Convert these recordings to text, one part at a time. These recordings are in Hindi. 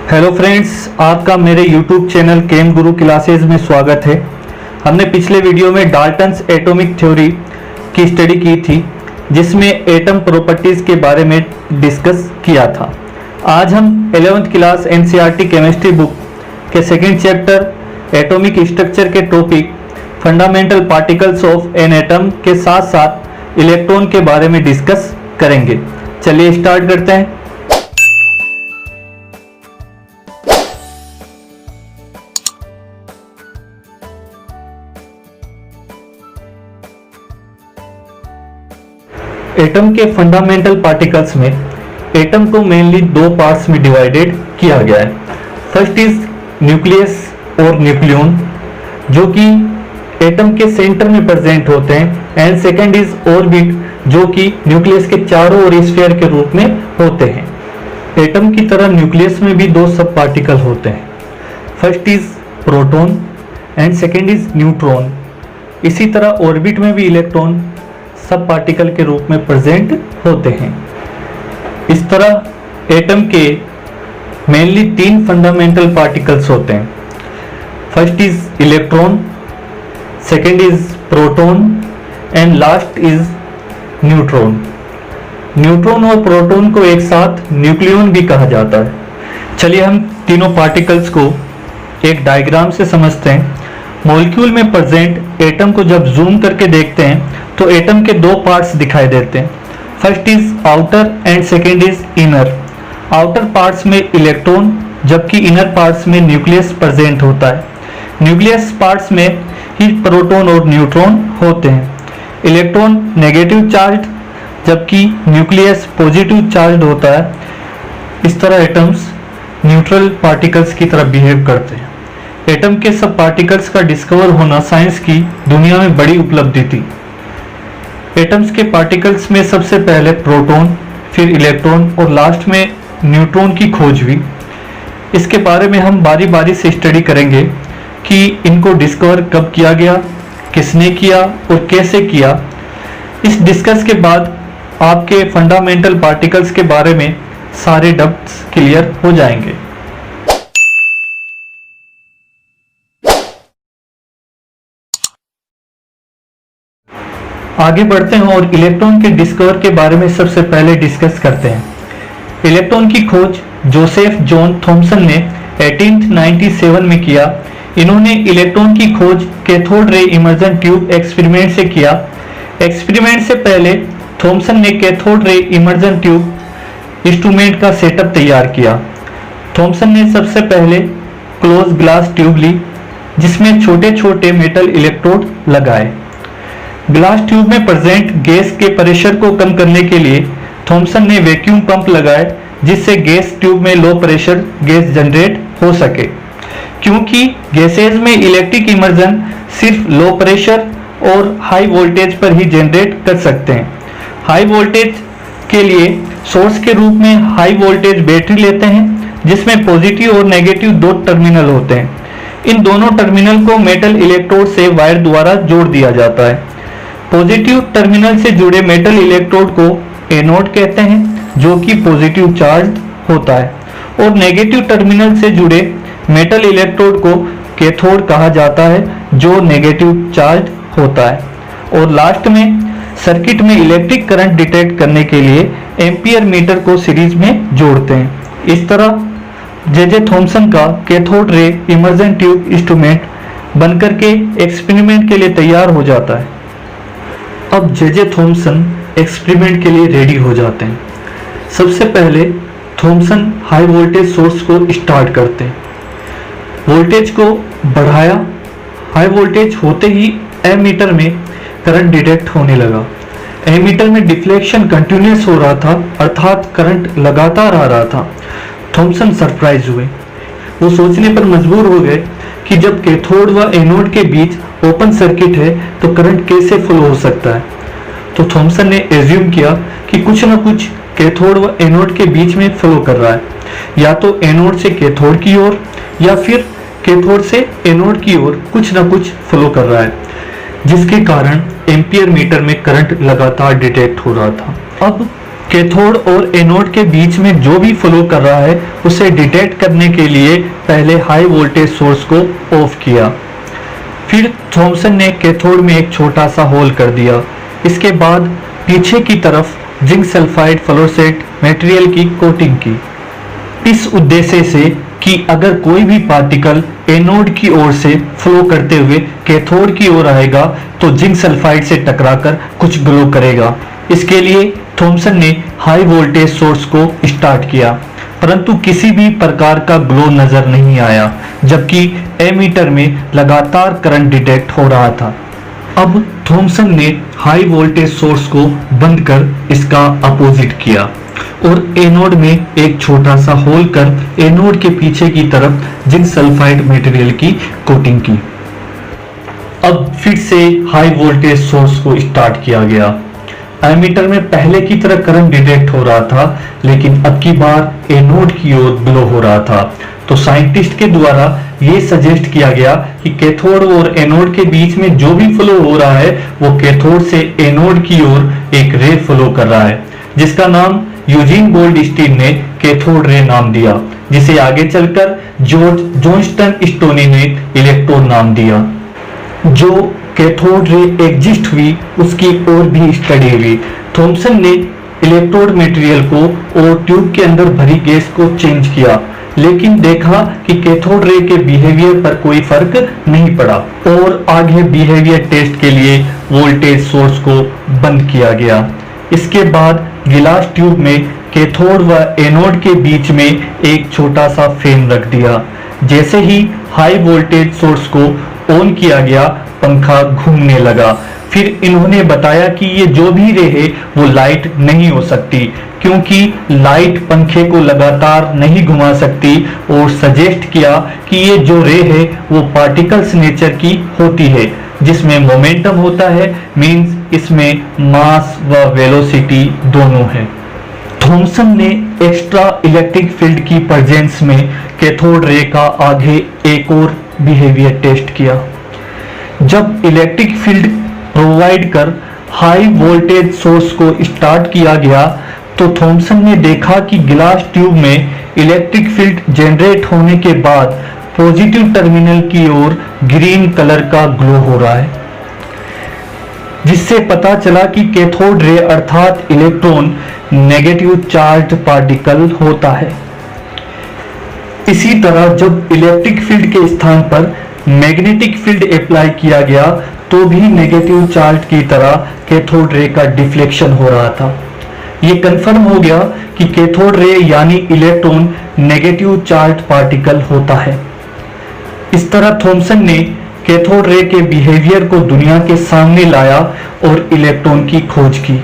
हेलो फ्रेंड्स, आपका मेरे यूट्यूब चैनल केम गुरु क्लासेज में स्वागत है। हमने पिछले वीडियो में डाल्टन्स एटॉमिक थ्योरी की स्टडी की थी, जिसमें एटम प्रॉपर्टीज के बारे में डिस्कस किया था। आज हम 11th class NCERT chemistry book के सेकंड चैप्टर एटॉमिक स्ट्रक्चर के topic fundamental particles of an atom के साथ साथ इलेक्ट्रॉन के बारे में डिस्कस करेंगे। चलिए स्टार्ट करते हैं। एटम के फंडामेंटल पार्टिकल्स में एटम को मेनली दो पार्ट्स में डिवाइडेड किया गया है। फर्स्ट इज न्यूक्लियस और न्यूक्लियन, जो कि एटम के सेंटर में प्रेजेंट होते हैं, एंड सेकंड इज ऑर्बिट, जो कि न्यूक्लियस के चारों ओर स्फीयर के रूप में होते हैं। एटम की तरह न्यूक्लियस में भी दो सब पार्टिकल होते हैं। First is proton and second is neutron. इसी तरह ऑर्बिट में भी इलेक्ट्रॉन सब पार्टिकल के रूप में प्रेजेंट होते हैं। इस तरह एटम के मेनली तीन फंडामेंटल पार्टिकल्स होते हैं। First is electron, second is proton and last is neutron. Neutron और प्रोटॉन को एक साथ न्यूक्लियन भी कहा जाता है। चलिए हम तीनों पार्टिकल्स को एक डायग्राम से समझते हैं। मॉलिक्यूल में प्रेजेंट एटम को जब जूम करके देखते हैं तो एटम के दो पार्ट्स दिखाई देते हैं। First is outer and second is inner. Outer parts में इलेक्ट्रॉन, जबकि इनर पार्ट्स में न्यूक्लियस प्रेजेंट होता है। न्यूक्लियस पार्ट्स में ही प्रोटॉन और न्यूट्रॉन होते हैं। इलेक्ट्रॉन नेगेटिव चार्ज, जबकि न्यूक्लियस पॉजिटिव चार्ज होता है। इस तरह एटम्स न्यूट्रल पार्टिकल्स की तरह बिहेव करते हैं। एटम के सब पार्टिकल्स का डिस्कवर होना साइंस की दुनिया में बड़ी उपलब्धि थी। एटम्स के पार्टिकल्स में सबसे पहले प्रोटॉन, फिर इलेक्ट्रॉन और लास्ट में न्यूट्रॉन की खोज हुई। इसके बारे में हम बारी बारी से स्टडी करेंगे कि इनको डिस्कवर कब किया गया, किसने किया और कैसे किया। इस डिस्कस के बाद आपके फंडामेंटल पार्टिकल्स के बारे में सारे डाउट्स क्लियर हो जाएंगे। आगे बढ़ते हैं और इलेक्ट्रॉन के डिस्कवर के बारे में सबसे पहले डिस्कस करते हैं। इलेक्ट्रॉन की खोज जोसेफ जॉन थॉमसन ने 1897 में किया। इन्होंने इलेक्ट्रॉन की खोज cathode ray immersion tube experiment से किया। एक्सपेरिमेंट से पहले थॉमसन ने cathode ray immersion tube instrument का सेटअप तैयार किया। थॉमसन ने सबसे पहले क्लोज ग्लास ट्यूब ली, जिसमें छोटे छोटे मेटल इलेक्ट्रोड लगाए। ग्लास ट्यूब में प्रेजेंट गैस के प्रेशर को कम करने के लिए थॉमसन ने वैक्यूम पंप लगाए, जिससे गैस ट्यूब में लो प्रेशर गैस जनरेट हो सके। क्योंकि गैसेज में इलेक्ट्रिक इमर्जन सिर्फ लो प्रेशर और हाई वोल्टेज पर ही जनरेट कर सकते हैं। हाई वोल्टेज के लिए सोर्स के रूप में हाई वोल्टेज बैटरी लेते हैं, जिसमें पॉजिटिव और नेगेटिव दो टर्मिनल होते हैं। इन दोनों टर्मिनल को मेटल इलेक्ट्रोड से वायर द्वारा जोड़ दिया जाता है। पॉजिटिव टर्मिनल से जुड़े मेटल इलेक्ट्रोड को एनोड कहते हैं, जो कि पॉजिटिव चार्ज होता है, और नेगेटिव टर्मिनल से जुड़े मेटल इलेक्ट्रोड को कैथोड कहा जाता है, जो नेगेटिव चार्ज होता है। और लास्ट में सर्किट में इलेक्ट्रिक करंट डिटेक्ट करने के लिए एम्पियर मीटर को सीरीज में जोड़ते हैं। इस तरह जे थॉमसन का cathode ray immersion tube instrument बनकर के एक्सपेरिमेंट के लिए तैयार हो जाता है। अब जे थॉमसन एक्सपेरिमेंट के लिए रेडी हो जाते हैं। सबसे पहले थॉमसन हाई वोल्टेज सोर्स को स्टार्ट करते हैं। वोल्टेज को बढ़ाया। हाई वोल्टेज होते ही एमीटर में करंट डिटेक्ट होने लगा। एमीटर में डिफ्लेक्शन कंटिन्यूस हो रहा था, अर्थात करंट लगातार आ रहा था। थॉमसन सरप्राइज हुए। वो सोचने पर मजबूर हो गए कि जब कैथोड व एनोड के बीच ओपन सर्किट है तो करंट कैसे फ्लो हो सकता है। तो थॉमसन ने एज्यूम किया कि कुछ न कुछ कैथोड व एनोड के बीच में फ्लो कर रहा है, या तो एनोड से कैथोड की ओर या फिर कैथोड से एनोड की ओर कुछ न कुछ फ्लो कर रहा है, जिसके कारण एम्पियर मीटर में करंट लगातार डिटेक्ट हो रहा था। अब कैथोड और एनोड के बीच में जो भी फ्लो कर रहा है उसे डिटेक्ट करने के लिए पहले हाई वोल्टेज सोर्स को ऑफ किया। फिर थॉमसन ने कैथोड में एक छोटा सा होल कर दिया। इसके बाद पीछे की तरफ जिंक सल्फाइड फ्लोरोसेंट मटेरियल की कोटिंग की, इस उद्देश्य से कि अगर कोई भी पार्टिकल एनोड की ओर से फ्लो करते हुए कैथोड की ओर आएगा तो जिंक सल्फाइड से टकराकर कुछ ग्लो करेगा। इसके लिए थॉमसन ने हाई वोल्टेज सोर्स को स्टार्ट किया, परंतु किसी भी प्रकार का ग्लो नजर नहीं आया, जबकि एमीटर में लगातार करंट डिटेक्ट हो रहा था। अब थॉमसन ने हाई वोल्टेज सोर्स को बंद कर इसका अपोजिट किया और एनोड में एक छोटा सा होल कर एनोड के पीछे की तरफ जिंक सल्फाइड मटेरियल की कोटिंग की। अब फिर से हाई वोल्टेज सोर्स को स्टार्ट किया गया। एमीटर में पहले की तरह करंट डिटेक्ट हो रहा था, लेकिन अब की बार एनोड की ओर ग्लो हो रहा था। तो साइंटिस्ट के द्वारा यह सजेस्ट किया गया कि कैथोड और एनोड के बीच में जो भी फ्लो हो रहा है वो कैथोड से एनोड की ओर एक रे फ्लो कर रहा है, जिसका नाम यूजीन गोल्डस्टीन ने कैथोड रे नाम दिया, जिसे आगे चलकर जॉर्ज जॉनस्टन स्टोनी ने इलेक्ट्रोन नाम दिया। जो कैथोड रे एग्जिस्ट हुई उसकी और भी स्टडी हुई। थॉमसन ने इलेक्ट्रोड मटेरियल को और ट्यूब के अंदर भरी गैस को चेंज किया, लेकिन देखा कि कैथोड रे के बिहेवियर पर कोई फर्क नहीं पड़ा और आगे बिहेवियर टेस्ट के लिए वोल्टेज सोर्स को बंद किया गया। इसके बाद गिलास ट्यूब में कैथोड व एनोड के बीच में एक छोटा सा फैन रख दिया। जैसे ही हाई वोल्टेज सोर्स को ऑन किया गया, पंखा घूमने लगा। फिर इन्होंने बताया कि ये जो भी रे है वो लाइट नहीं हो सकती, क्योंकि लाइट पंखे को लगातार नहीं घुमा सकती, और सजेस्ट किया कि ये जो रे है वो पार्टिकल्स नेचर की होती है, जिसमें मोमेंटम होता है, मींस इसमें मास व वेलोसिटी दोनों है। थॉमसन ने एक्स्ट्रा इलेक्ट्रिक फील्ड की प्रेजेंस में कैथोड रे का आगे एक और बिहेवियर टेस्ट किया। जब इलेक्ट्रिक फील्ड प्रोवाइड कर हाई वोल्टेज सोर्स को स्टार्ट किया गया तो थॉमसन ने देखा कि गिलास ट्यूब में इलेक्ट्रिक फील्ड जनरेट होने के बाद पॉजिटिव टर्मिनल की ओर ग्रीन कलर का ग्लो हो रहा है, जिससे पता चला कि कैथोड रे अर्थात इलेक्ट्रॉन नेगेटिव चार्ज पार्टिकल होता है। इसी तरह जब इलेक्ट्रिक फील्ड के स्थान पर मैग्नेटिक फील्ड अप्लाई किया गया तो भी नेगेटिव चार्ज की तरह कैथोड रे का डिफ्लेक्शन हो रहा था। यह कंफर्म हो गया कि कैथोड रे यानी इलेक्ट्रॉन नेगेटिव चार्ज पार्टिकल होता है। इस तरह थॉमसन ने कैथोड रे के बिहेवियर को दुनिया के सामने लाया और इलेक्ट्रॉन की खोज की।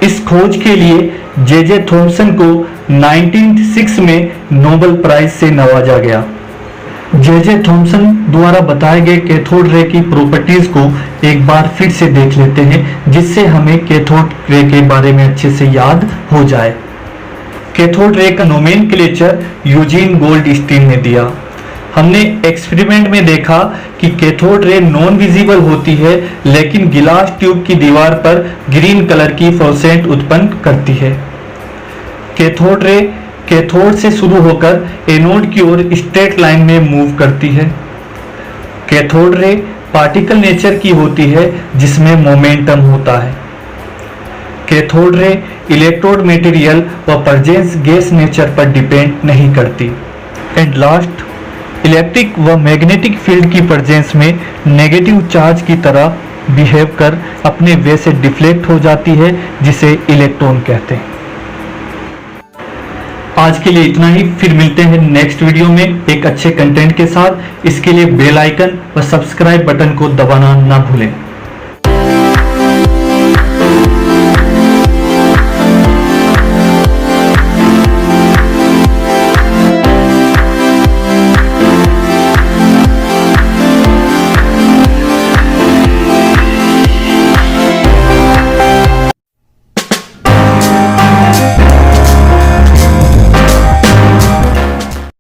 इस खोज के लिए जे थॉमसन को 1906 में नोबेल प्राइज से नवाजा गया। जे थॉमसन द्वारा बताए गए कैथोड रे की प्रॉपर्टीज को एक बार फिर से देख लेते हैं, जिससे हमें कैथोड रे के बारे में अच्छे से याद हो जाए। कैथोड रे का नोमेनक्लेचर यूजीन गोल्डस्टीन ने दिया। हमने एक्सपेरिमेंट में देखा कि कैथोड रे नॉन विजिबल होती है, लेकिन गिलास ट्यूब की दीवार पर ग्रीन कलर की फ्लोरोसेंट उत्पन्न करती है। कैथोड रे कैथोड से शुरू होकर एनोड की ओर स्ट्रेट लाइन में मूव करती है। कैथोड रे पार्टिकल नेचर की होती है, जिसमें मोमेंटम होता है। कैथोड रे इलेक्ट्रोड मटेरियल व प्रेजेंस गैस नेचर पर डिपेंड नहीं करती। एंड लास्ट, इलेक्ट्रिक व मैग्नेटिक फील्ड की प्रेजेंस में नेगेटिव चार्ज की तरह बिहेव कर अपने वे से डिफ्लेक्ट हो जाती है, जिसे इलेक्ट्रॉन कहते हैं। आज के लिए इतना ही, फिर मिलते हैं नेक्स्ट वीडियो में एक अच्छे कंटेंट के साथ। इसके लिए बेल आइकन व सब्सक्राइब बटन को दबाना ना भूलें।